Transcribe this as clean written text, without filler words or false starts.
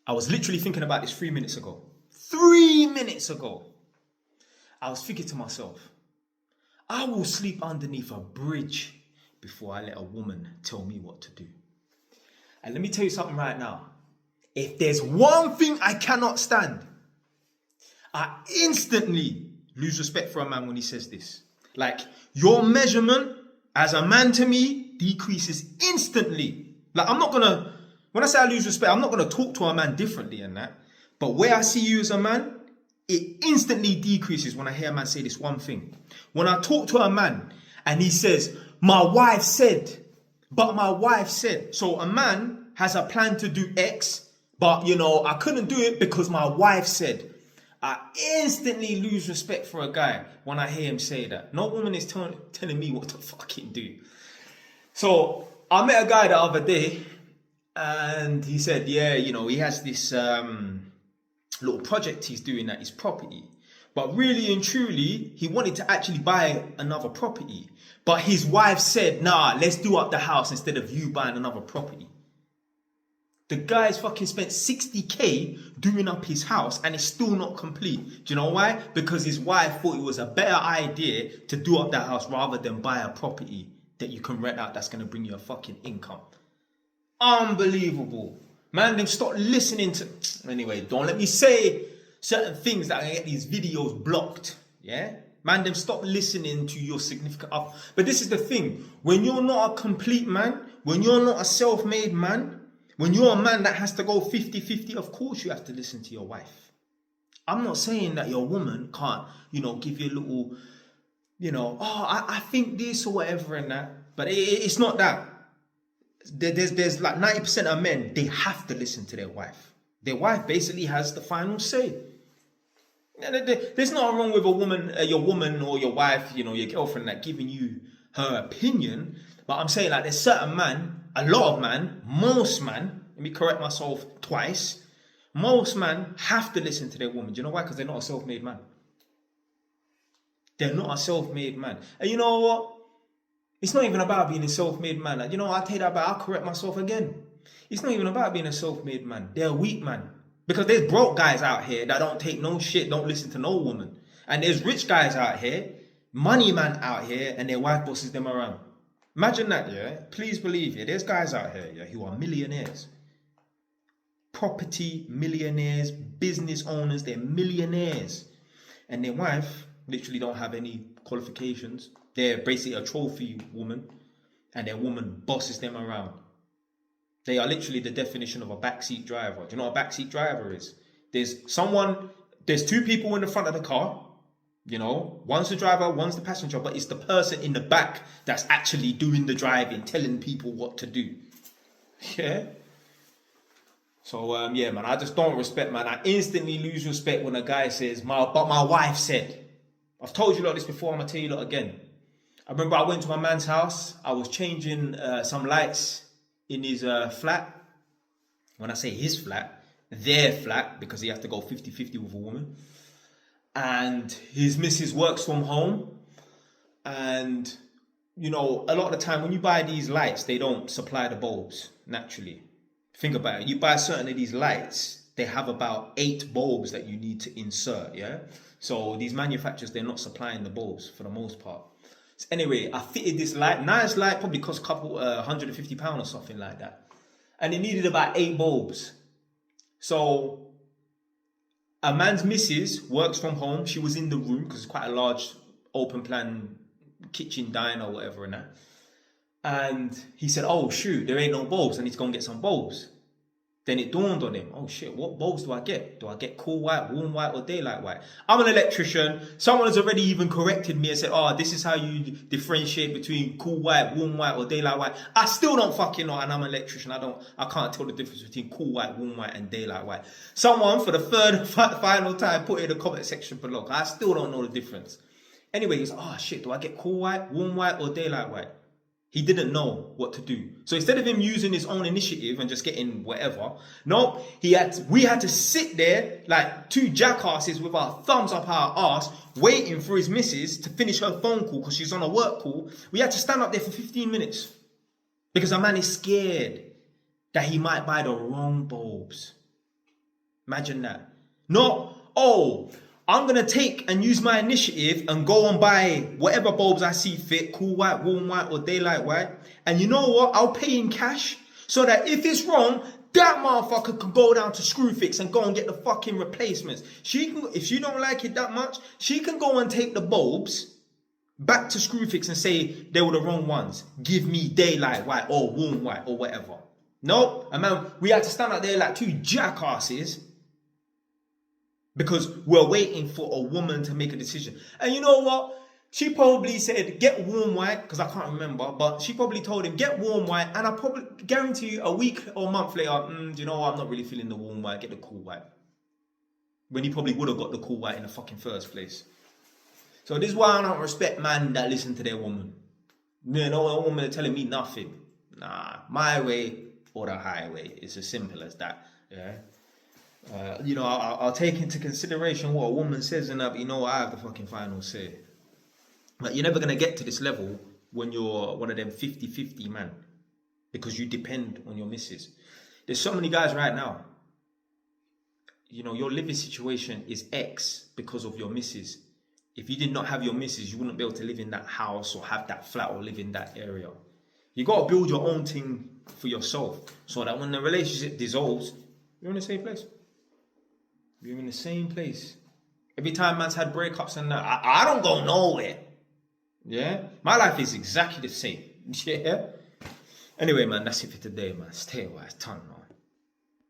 I was literally thinking about this 3 minutes ago. 3 minutes ago. I was thinking to myself, I will sleep underneath a bridge before I let a woman tell me what to do. And let me tell you something right now. If there's one thing I cannot stand, I instantly lose respect for a man when he says this. Like, your measurement as a man to me decreases instantly. Like, when I say I lose respect, I'm not going to talk to a man differently than that. But where I see you as a man, it instantly decreases when I hear a man say this one thing. When I talk to a man and he says, my wife said, but my wife said. So a man has a plan to do X, but I couldn't do it because my wife said. I instantly lose respect for a guy when I hear him say that. No woman is telling me what to fucking do. So I met a guy the other day and he said, he has this little project he's doing at his property. But really and truly, he wanted to actually buy another property. But his wife said, nah, let's do up the house instead of you buying another property. The guy's fucking spent 60k doing up his house and it's still not complete. Do you know why? Because his wife thought it was a better idea to do up that house rather than buy a property that you can rent out that's going to bring you a fucking income. Unbelievable. Man, them stop listening to... Anyway, don't let me say certain things that I get these videos blocked. Yeah? Man, them stop listening to your significant other. But this is the thing. When you're not a complete man, when you're not a self-made man, when you're a man that has to go 50-50, of course you have to listen to your wife. I'm not saying that your woman can't, give you a little, I think this or whatever and that. But it's not that. There's like 90% of men, they have to listen to their wife. Their wife basically has the final say. There's nothing wrong with a woman, your woman or your wife, your girlfriend, that giving you her opinion. But I'm saying like there's certain man, a lot of man, most man, let me correct myself twice. Most man have to listen to their woman. Do you know why? Because they're not a self-made man. They're not a self-made man. And you know what? It's not even about being a self-made man. Like, I'll take that back. I'll correct myself again. It's not even about being a self-made man. They're a weak man. Because there's broke guys out here that don't take no shit, don't listen to no woman. And there's rich guys out here, money man out here, and their wife bosses them around. Imagine that, yeah? Please believe, yeah? There's guys out here, yeah, who are millionaires. Property millionaires, business owners, they're millionaires. And their wife literally don't have any qualifications. They're basically a trophy woman. And their woman bosses them around. They are literally the definition of a backseat driver. Do you know what a backseat driver is? There's two people in the front of the car. One's the driver, one's the passenger, but it's the person in the back that's actually doing the driving, telling people what to do. Yeah? So, man, I just don't respect, man. I instantly lose respect when a guy says, but my wife said. I've told you lot this before, I'm going to tell you lot again. I remember I went to my man's house. I was changing some lights in his flat. When I say his flat, their flat, because he has to go 50-50 with a woman. And his missus works from home. And, a lot of the time when you buy these lights, they don't supply the bulbs naturally. Think about it. You buy certain of these lights, they have about 8 bulbs that you need to insert, yeah? So these manufacturers, they're not supplying the bulbs for the most part. So anyway, I fitted this light. Nice light, probably cost a couple, £150 or something like that. And it needed about 8 bulbs. So a man's missus works from home. She was in the room because it's quite a large open plan kitchen, diner or whatever and that. And he said, oh shoot, there ain't no bulbs. I need to go and get some bulbs. Then it dawned on him, oh shit, what bulbs do I get? Do I get cool white, warm white or daylight white? I'm an electrician. Someone has already even corrected me and said, oh, this is how you differentiate between cool white, warm white or daylight white. I still don't fucking know, and I'm an electrician. I can't tell the difference between cool white, warm white and daylight white. Someone for the third final time put it in the comment section below. I still don't know the difference. Anyway, he's like, oh shit, do I get cool white, warm white or daylight white? He didn't know what to do. So instead of him using his own initiative and just getting whatever, no, we had to sit there like 2 jackasses with our thumbs up our arse, waiting for his missus to finish her phone call because she's on a work call. We had to stand up there for 15 minutes because a man is scared that he might buy the wrong bulbs. Imagine that. Not, oh, I'm going to take and use my initiative and go and buy whatever bulbs I see fit, cool white, warm white, or daylight white. And you know what? I'll pay in cash so that if it's wrong, that motherfucker can go down to Screwfix and go and get the fucking replacements. She can, if she don't like it that much, she can go and take the bulbs back to Screwfix and say they were the wrong ones. Give me daylight white or warm white or whatever. No, and man, we had to stand out there like two jackasses because we're waiting for a woman to make a decision. And you know what? She probably said, get warm white, because I can't remember, but she probably told him, get warm white, and I probably guarantee you a week or a month later, do you know what? I'm not really feeling the warm white, get the cool white. When he probably would have got the cool white in the fucking first place. So this is why I don't respect men that listen to their woman. You know, a woman telling me nothing. Nah, my way or the highway. It's as simple as that. Yeah. You know, I'll take into consideration what a woman says and that, but you know, I have the fucking final say. But you're never going to get to this level when you're one of them 50-50 man. Because you depend on your missus. There's so many guys right now. You know, your living situation is X because of your missus. If you did not have your missus, you wouldn't be able to live in that house or have that flat or live in that area. You got to build your own thing for yourself so that when the relationship dissolves, you're in the same place. You're in the same place. Every time man's had breakups and that, I don't go nowhere. Yeah? My life is exactly the same. Yeah? Anyway, man, that's it for today, man. Stay wise, ton, man.